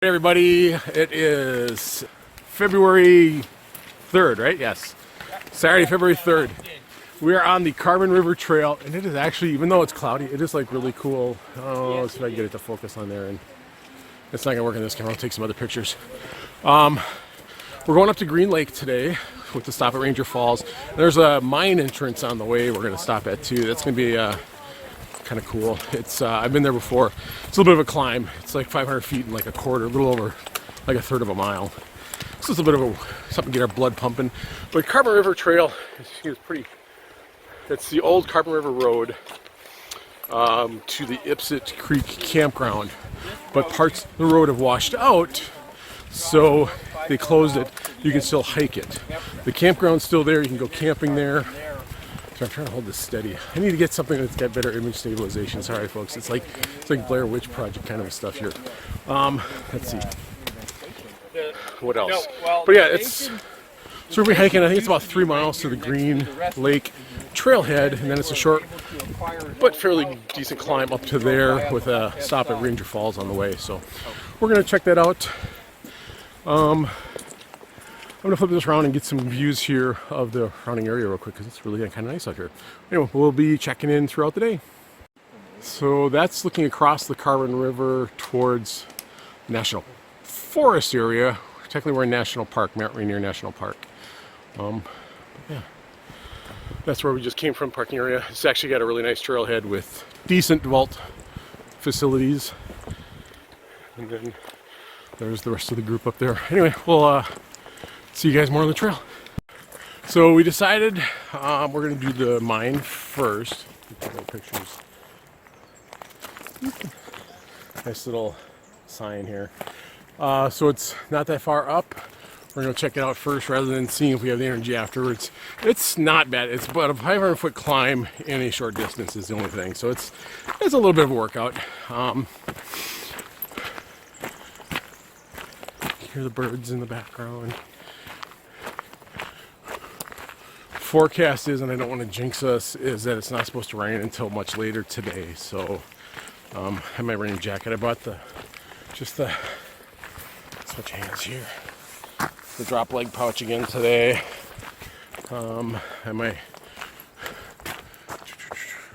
Hey everybody, it is February 3rd, right? Yes. Saturday, February 3rd. We are on the Carbon River Trail, and it is actually, even though it's cloudy, it is like really cool. Oh, let's see if I can get it to focus on there, and it's not gonna work on this camera. I'll take some other pictures. We're going up to Green Lake today with the stop at Ranger Falls. There's a mine entrance on the way we're gonna stop at too. That's gonna be kind of cool. It's I've been there before. It's a little bit of a climb. It's like 500 feet in like a quarter, a little over like a third of a mile. So it's a bit of something to get our blood pumping. But Carbon River Trail is pretty. It's the old Carbon River Road to the Ipsit Creek campground, but parts of the road have washed out, so they closed it. You can still hike it. The campground's still there. You can go camping there. So I'm trying to hold this steady. I need to get something that's got better image stabilization. Sorry, folks. It's like Blair Witch Project kind of stuff here. Let's see. What else? But yeah, so we'll be hiking. I think it's about 3 miles to the Green Lake trailhead, and then it's a short but fairly decent climb up to there with a stop at Ranger Falls on the way. So we're gonna check that out. I'm gonna flip this around and get some views here of the surrounding area real quick because it's really kind of nice out here. Anyway, we'll be checking in throughout the day. So that's looking across the Carbon River towards National Forest area. Technically we're in National Park, Mount Rainier National Park. Yeah, that's where we just came from, parking area. It's actually got a really nice trailhead with decent vault facilities. And then there's the rest of the group up there. Anyway, we'll see you guys more on the trail. So we decided we're gonna do the mine first. Pictures. Nice little sign here. So it's not that far up. We're gonna check it out first rather than seeing if we have the energy afterwards. It's not bad. It's about a 500-foot climb in a short distance is the only thing. So it's a little bit of a workout. Hear the birds in the background. Forecast is, and I don't want to jinx us, is that it's not supposed to rain until much later today. So I have my rain jacket. I bought switch hands here. The drop leg pouch again today. And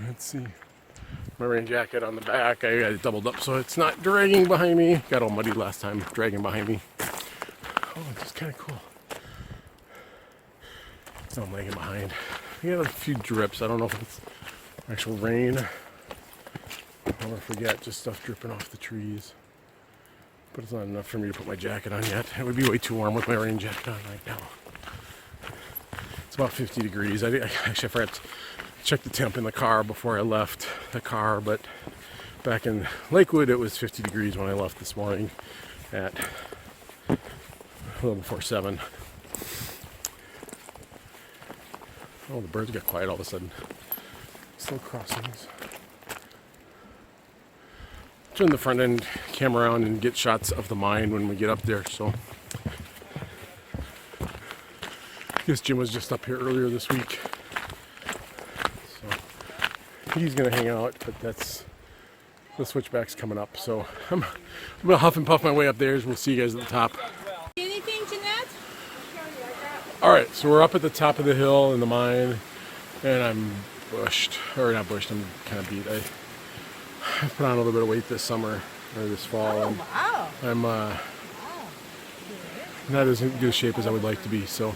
let's see, my rain jacket on the back. I got it doubled up so it's not dragging behind me. Got all muddy last time, dragging behind me. Oh, it's just kind of cool. So I'm lagging behind. I got a few drips. I don't know if it's actual rain or forget, just stuff dripping off the trees. But it's not enough for me to put my jacket on yet. It would be way too warm with my rain jacket on right now. It's about 50 degrees. I forgot to check the temp in the car before I left the car, but back in Lakewood it was 50 degrees when I left this morning at a little before 7. Oh, the birds got quiet all of a sudden. Slow crossings. Turn the front end camera on and get shots of the mine when we get up there. So I guess Jim was just up here earlier this week. So he's gonna hang out, but that's the switchback's coming up. So I'm gonna huff and puff my way up there. We'll see you guys at the top. Anything, Jeanette? Alright, so we're up at the top of the hill in the mine, and I'm bushed, or not bushed, I'm kind of beat. I put on a little bit of weight this summer, or this fall, and Wow. I'm not as in good shape as I would like to be, so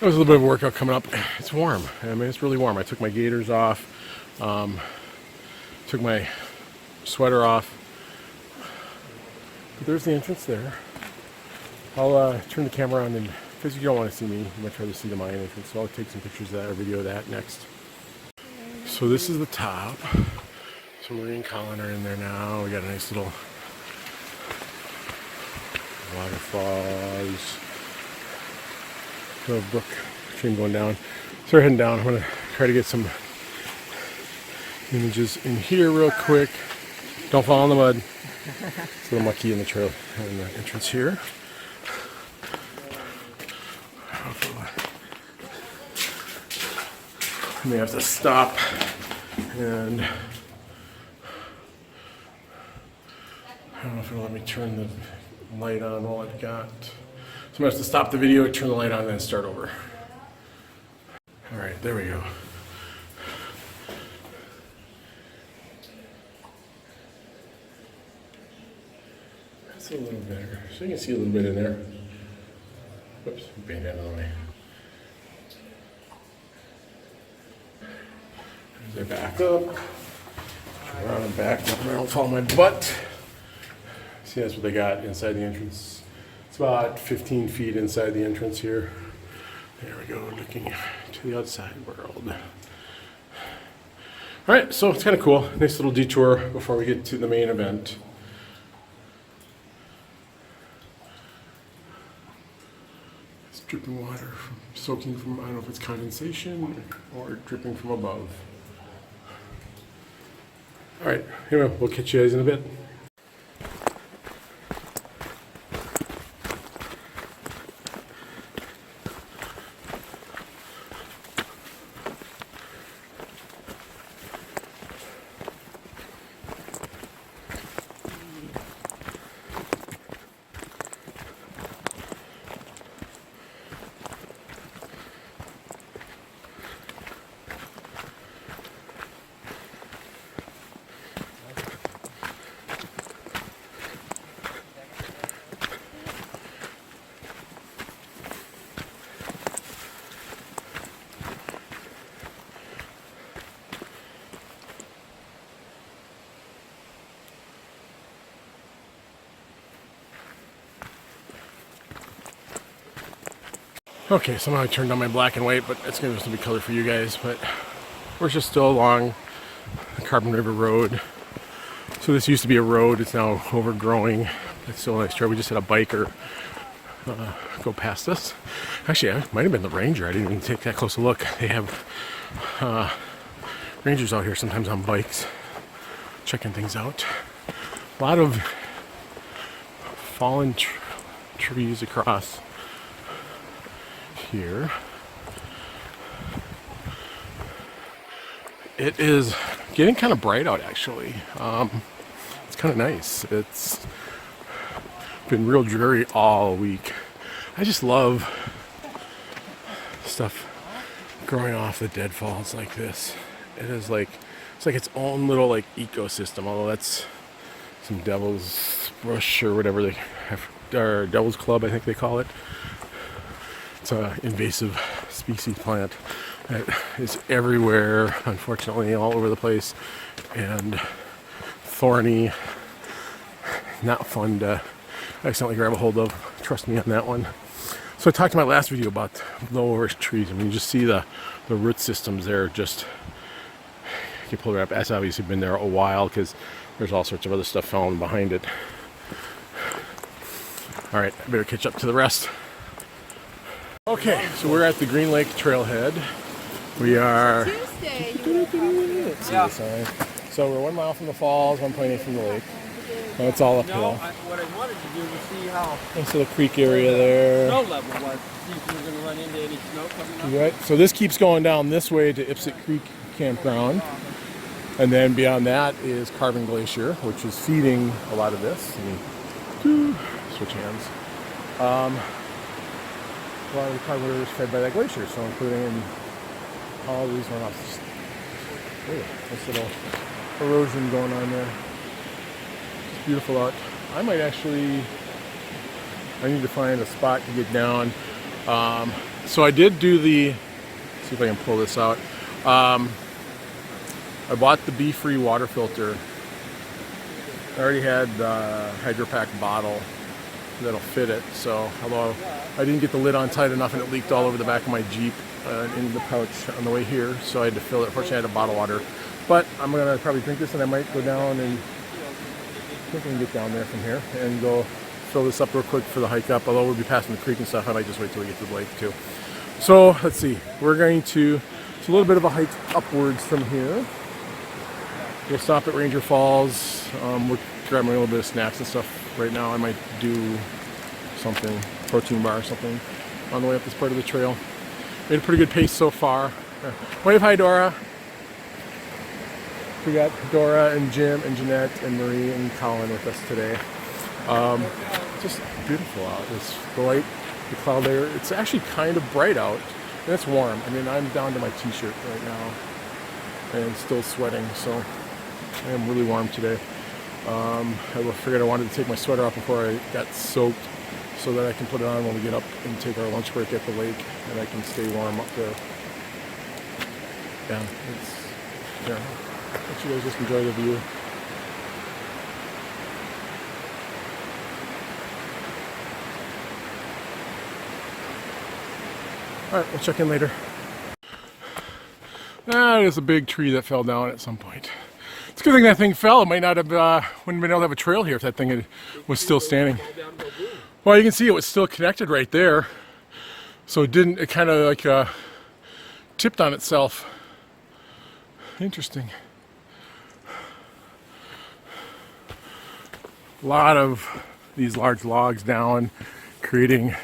it was a little bit of a workout coming up. It's warm. I mean, it's really warm. I took my gaiters off, took my sweater off, but there's the entrance there. I'll turn the camera on, and because you don't want to see me, you might try to see the mine entrance, so I'll take some pictures of that or video of that next. So this is the top. Some marine colony are in there now. We got a nice little waterfalls. Little brook stream going down. So we're heading down. I'm gonna try to get some images in here real quick. Don't fall in the mud. It's a little mucky in the trail and the entrance here. I may have to stop and I don't know if it'll let me turn the light on while I've got. So I'm gonna have to stop the video, turn the light on, and then start over. All right, there we go. That's a little better. So you can see a little bit in there. Whoops, bang that out of the way. There's their back up. Turn around and back, I don't follow my butt. See, that's what they got inside the entrance. It's about 15 feet inside the entrance here. There we go, looking to the outside world. All right, so it's kind of cool. Nice little detour before we get to the main event. It's dripping water soaking from, I don't know if it's condensation or dripping from above. All right, anyway, we'll catch you guys in a bit. Okay, somehow I turned on my black and white, but it's going to be color for you guys. But we're just still along the Carbon River Road. So this used to be a road. It's now overgrowing. It's still a nice trail. We just had a biker go past us. Actually, it might have been the ranger. I didn't even take that close a look. They have rangers out here sometimes on bikes, checking things out. A lot of fallen trees across here. It is getting kind of bright out, actually. It's kind of nice. It's been real dreary all week. I just love stuff growing off the deadfalls like this. It is like, it's like its own little like ecosystem, although that's some devil's bush or whatever they have, or devil's club, I think they call it. It's an invasive species plant that is everywhere, unfortunately, all over the place, and thorny, not fun to accidentally grab a hold of. Trust me on that one. So I talked in my last video about lower trees. I mean, you just see the root systems there. Just you can pull it up. That's obviously been there a while because there's all sorts of other stuff falling behind it. All right, I better catch up to the rest. Okay, so we're at the Green Lake Trailhead. We are. Tuesday. Let's see the sign. So we're 1 mile from the falls, 1.8 from the lake. And it's all uphill. What I wanted to do was see how And so the creek area there. snow level was. See if we were going to run into any snow coming up. Right. So this keeps going down this way to Ipsit Creek Campground. And then beyond that is Carbon Glacier, which is feeding a lot of this. Switch hands. A lot of the Carbon River is fed by that glacier, so including all these runoffs. This little erosion going on there. It's beautiful out. I might actually, I need to find a spot to get down. So I did do the, see if I can pull this out. I bought the Be-Free water filter. I already had the Hydro Pack bottle that'll fit it, so although I didn't get the lid on tight enough and it leaked all over the back of my Jeep into the pouch on the way here, so I had to fill it. Fortunately I had a bottle water, but I'm gonna probably drink this and I might go down and I think I can get down there from here and go fill this up real quick for the hike up. Although we'll be passing the creek and stuff, I might just wait till we get to the lake too. So let's see, we're going to, it's a little bit of a hike upwards from here. We'll stop at Ranger Falls. We're grabbing a little bit of snacks and stuff right now. I might do something, protein bar or something, on the way up this part of the trail. Made a pretty good pace so far. Wave hi, Dora. We got Dora and Jim and Jeanette and Marie and Colin with us today. So just beautiful out. It's the light, the cloud layer. It's actually kind of bright out, and it's warm. I mean, I'm down to my t-shirt right now and still sweating, so I am really warm today. I figured I wanted to take my sweater off before I got soaked so that I can put it on when we get up and take our lunch break at the lake, and I can stay warm up there. Yeah, let you guys just enjoy the view. Alright, we'll check in later. There's a big tree that fell down at some point. It's a good thing that thing fell. It might not have, wouldn't have been able to have a trail here if that thing was still standing. Well, you can see it was still connected right there. So it kind of like tipped on itself. Interesting. A lot of these large logs down, creating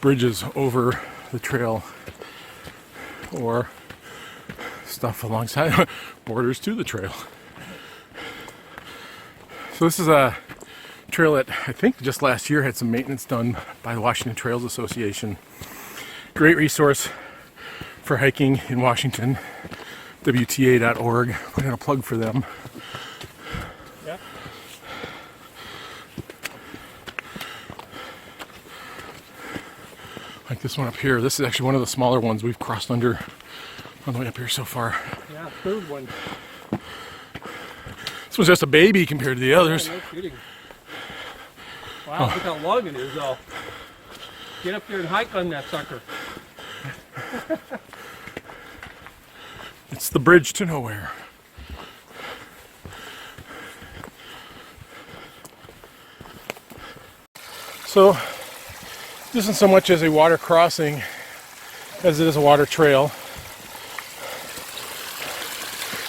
bridges over the trail or stuff alongside borders to the trail. So this is a trail that I think just last year had some maintenance done by the Washington Trails Association. Great resource for hiking in Washington. WTA.org. Put in a plug for them. Yeah. Like this one up here. This is actually one of the smaller ones we've crossed under on the way up here so far. Yeah, third one. This one's just a baby compared to the others. Yeah, no kidding. Wow, look how long it is though. Get up there and hike on that sucker. It's the bridge to nowhere. So, this isn't so much as a water crossing as it is a water trail.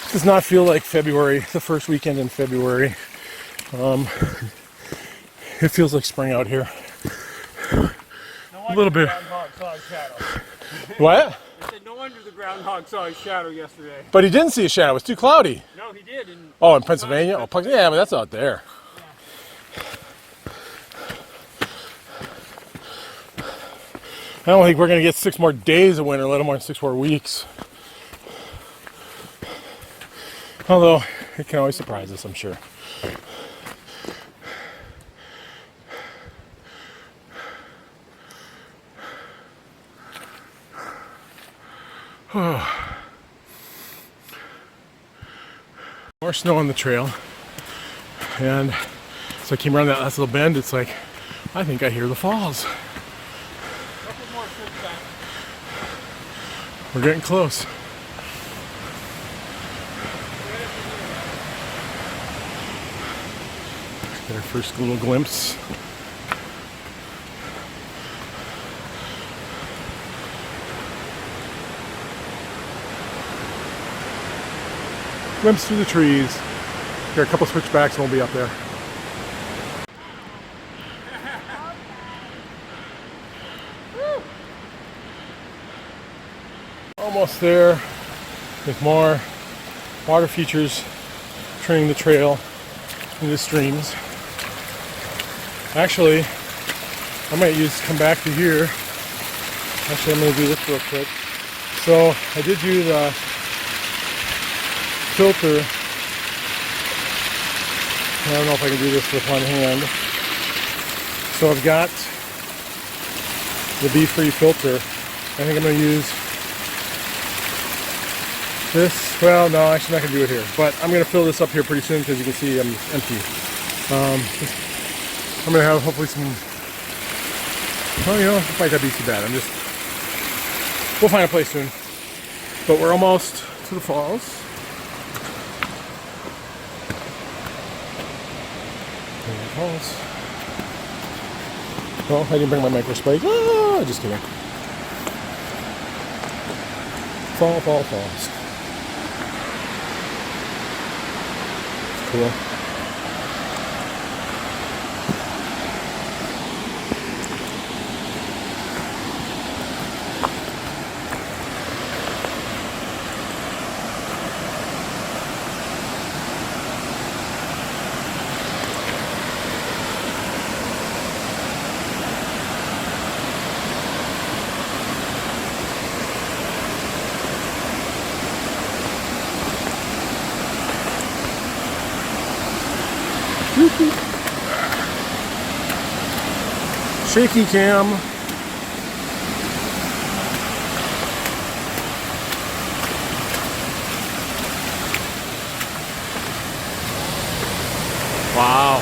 It does not feel like February, the first weekend in February. It feels like spring out here. A little bit. Groundhog saw his shadow. What? I said no wonder the groundhog saw his shadow yesterday. But he didn't see a shadow. It was too cloudy. No, he did. Oh, in Pennsylvania? Oh, yeah, but that's out there. I don't think we're going to get 6 more days of winter, let alone 6 more weeks. Although, it can always surprise us, I'm sure. More snow on the trail. And so I came around that last little bend. It's like, I think I hear the falls. We're getting close. Get our first little glimpse. Glimpse through the trees. Got a couple switchbacks and we'll be up there. Almost there. There's more water features turning the trail into streams. Actually, I might come back to here. Actually, I'm going to do this real quick. So I did do the filter. I don't know if I can do this with one hand. So I've got the Be-Free filter. I think I'm going to use this. Well, no, actually I'm not going to do it here. But I'm going to fill this up here pretty soon because you can see I'm empty. I'm going to have hopefully some... Well, you know, it might not be too bad. We'll find a place soon. But we're almost to the falls. Falls. Well, I didn't bring my micro spike. Ah, just kidding. Falls. Cool. Shaky cam. Wow.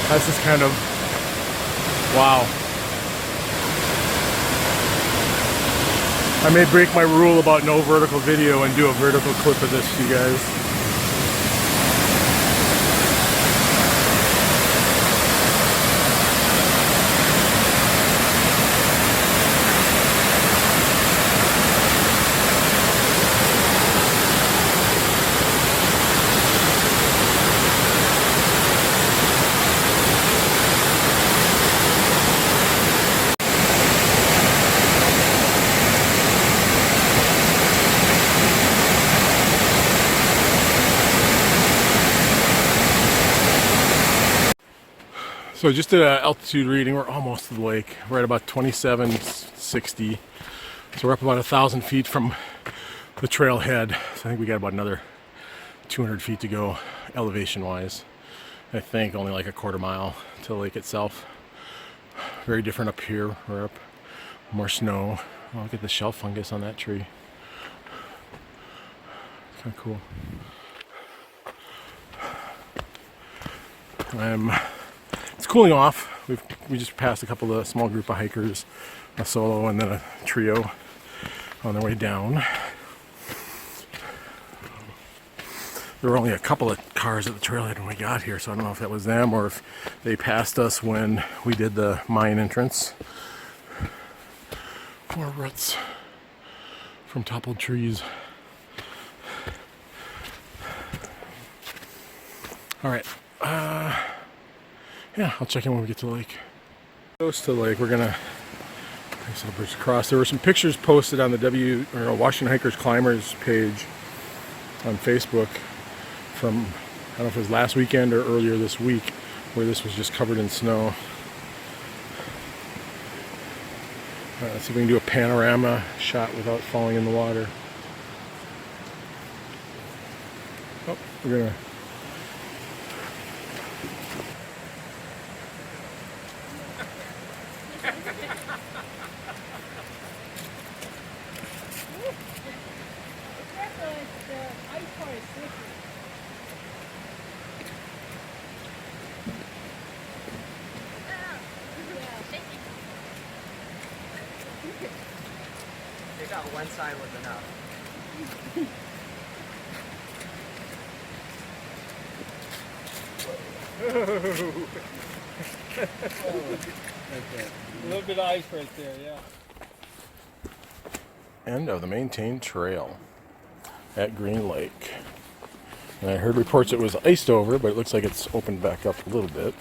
That's just kind of, wow. I may break my rule about no vertical video and do a vertical clip of this, you guys. So I just did an altitude reading. We're almost to the lake. We're at about 2760. So we're up about 1,000 feet from the trailhead. So I think we got about another 200 feet to go elevation-wise. I think only like a quarter mile to the lake itself. Very different up here. We're up more snow. Oh, look at the shell fungus on that tree. Kind of cool. It's cooling off. We just passed a couple of small group of hikers, a solo and then a trio on their way down. There were only a couple of cars at the trailhead when we got here, so I don't know if that was them or if they passed us when we did the mine entrance. More roots from toppled trees. All right. Yeah, I'll check in when we get to the lake. Close to the lake, we're gonna place a bridge across. There were some pictures posted on the Washington Hikers Climbers page on Facebook from, I don't know if it was last weekend or earlier this week, where this was just covered in snow. Let's see if we can do a panorama shot without falling in the water. Oh, we're gonna. They got one side was enough. A little bit of ice right there, yeah. End of the maintained trail at Green Lake. And I heard reports it was iced over, but it looks like it's opened back up a little bit.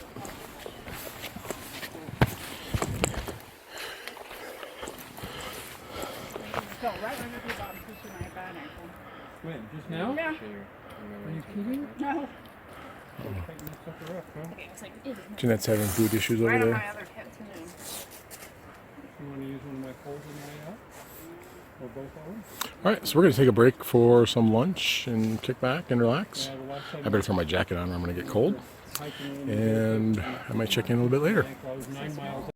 When? Just now? Yeah. Are you kidding? No. Taking that sucker up, huh? Okay, it's like, it is Jeanette's having food issues over right on there. my other hip too. You want to use one of my poles on the way out? Or both of them? Alright, so we're going to take a break for some lunch and kick back and relax. Yeah, the last time I better throw my jacket on or I'm going to get cold. And I might check in a little bit later. I was 9 miles.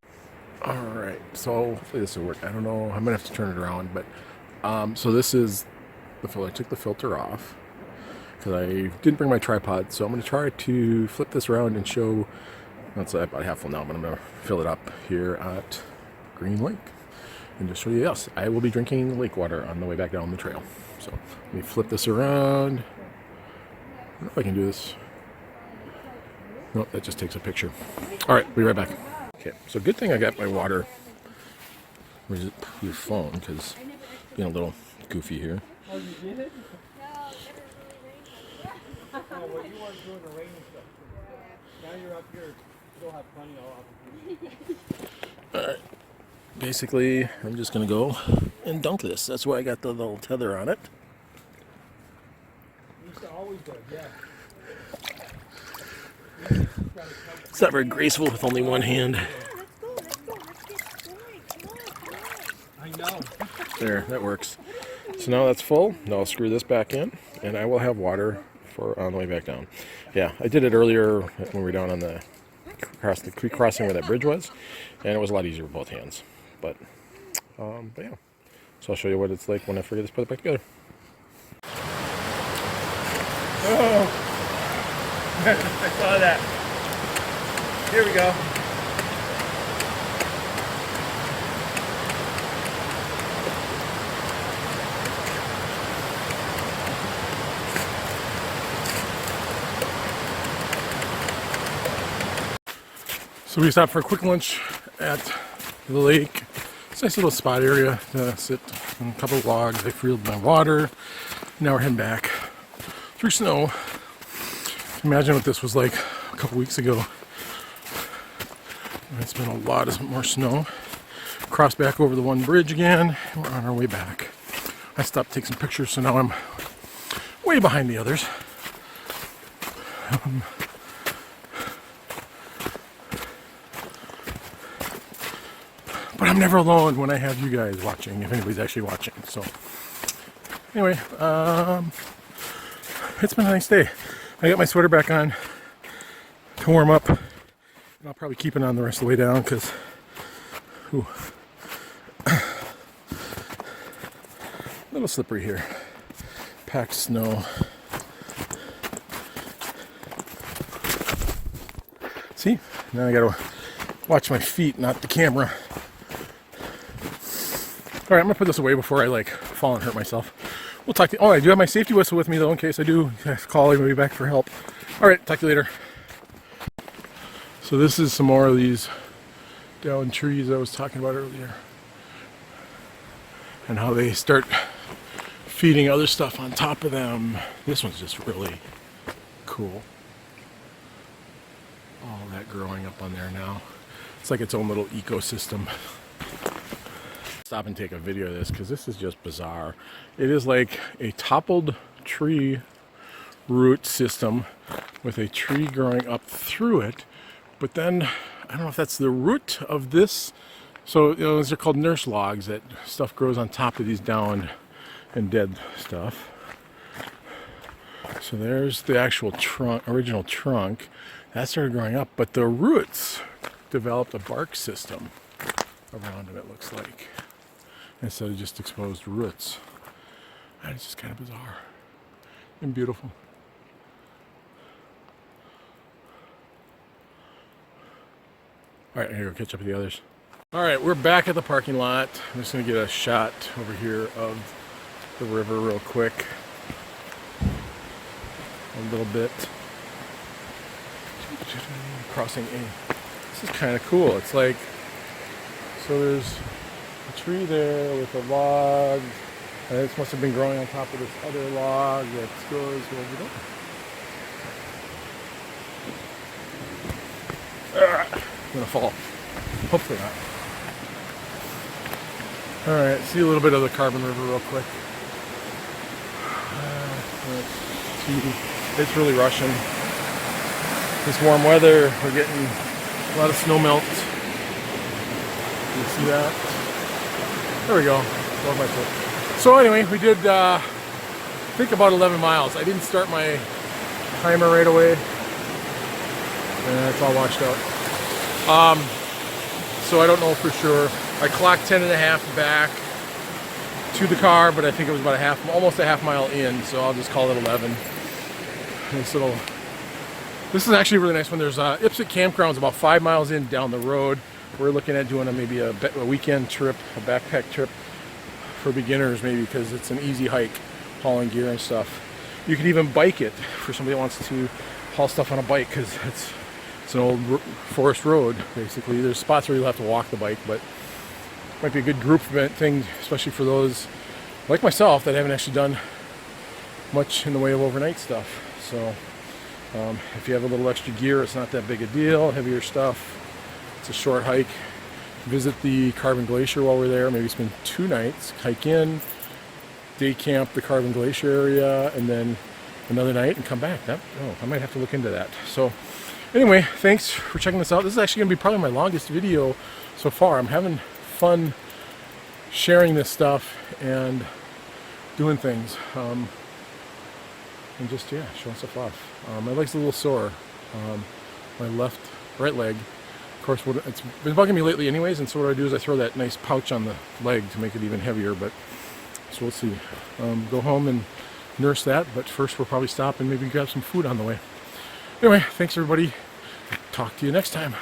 Alright, so hopefully this will work. I don't know. I'm going to have to turn it around. But so this is the filter. I took the filter off because I didn't bring my tripod. So I'm going to try to flip this around and show. That's about half full now, but I'm going to fill it up here at Green Lake. And just show you, yes, I will be drinking lake water on the way back down the trail. So let me flip this around. I don't know if I can do this. Nope, that just takes a picture. All right, be right back. Okay, so good thing I got my water. Where's it? Your phone, because being a little goofy here. Oh, you did it? Oh, well, you weren't doing the rain stuff. Now you're up here. You'll have plenty of opportunity. All right. Basically, I'm just going to go and dunk this. That's why I got the little tether on it. Used to always do, yeah. It's not very graceful with only one hand. I know. There, that works. So now that's full. Now I'll screw this back in, and I will have water for on the way back down. Yeah, I did it earlier when we were down on the across the creek crossing where that bridge was, and it was a lot easier with both hands. But yeah. So I'll show you what it's like when I figure this put it back together. Oh! I saw that. Here we go. So we stopped for a quick lunch at the lake. It's a nice little spot area to sit on a couple of logs. I filled my water. Now we're heading back through snow. Imagine what this was like a couple weeks ago. It's been a lot more snow. Crossed back over the one bridge again, and we're on our way back. I stopped to take some pictures, so now I'm way behind the others. But I'm never alone when I have you guys watching, if anybody's actually watching. So anyway, it's been a nice day. I got my sweater back on to warm up, and I'll probably keep it on the rest of the way down because a little slippery here. Packed snow. See? Now I gotta watch my feet, not the camera. All right, I'm gonna put this away before I fall and hurt myself. We'll talk to you. Oh, I do have my safety whistle with me though, in case I do call anybody back for help. All right, talk to you later. So this is some more of these down trees I was talking about earlier, and how they start feeding other stuff on top of them. This one's just really cool. All that growing up on there now. It's like its own little ecosystem. Stop and take a video of this because this is just bizarre. It is like a toppled tree root system with a tree growing up through it, but then I don't know if that's the root of this. So these are called nurse logs. That stuff grows on top of these down and dead stuff. So there's the actual trunk, original trunk that started growing up, but the roots developed a bark system around them, it looks like, instead of just exposed roots. And it's just kind of bizarre and beautiful. All right, I'm gonna go catch up with the others. All right, we're back at the parking lot. I'm just gonna get a shot over here of the river real quick. A little bit. Crossing A. This is kind of cool. It's like, so there's a tree there with a log, and this must have been growing on top of this other log that goes over there. I'm gonna fall. Hopefully not. Alright, see a little bit of the Carbon River real quick. It's really rushing. This warm weather, we're getting a lot of snow melt. You see that? There we go. Love my foot. So anyway, we did I think about 11 miles. I didn't start my timer right away, and it's all washed out. So I don't know for sure. I clocked 10.5 back to the car, but I think it was about almost a half mile in, so I'll just call it 11. This is actually a really nice one. There's Ipsit Campgrounds about 5 miles in down the road. We're looking at doing maybe a weekend trip, a backpack trip for beginners maybe, because it's an easy hike, hauling gear and stuff. You can even bike it for somebody that wants to haul stuff on a bike, because it's an old forest road basically. There's spots where you'll have to walk the bike, but it might be a good group event thing, especially for those like myself that haven't actually done much in the way of overnight stuff. So if you have a little extra gear, it's not that big a deal. Heavier stuff, it's a short hike. Visit the Carbon Glacier while we're there. Maybe spend 2 nights, hike in, day camp the Carbon Glacier area, and then another night and come back. I might have to look into that. So anyway, thanks for checking this out. This is actually going to be probably my longest video so far. I'm having fun sharing this stuff and doing things. And just, showing stuff off. My leg's a little sore. My left right leg. Of course, it's been bugging me lately anyways, and so what I do is I throw that nice pouch on the leg to make it even heavier, but so we'll see. Go home and nurse that, but first we'll probably stop and maybe grab some food on the way. Anyway, thanks everybody. Talk to you next time.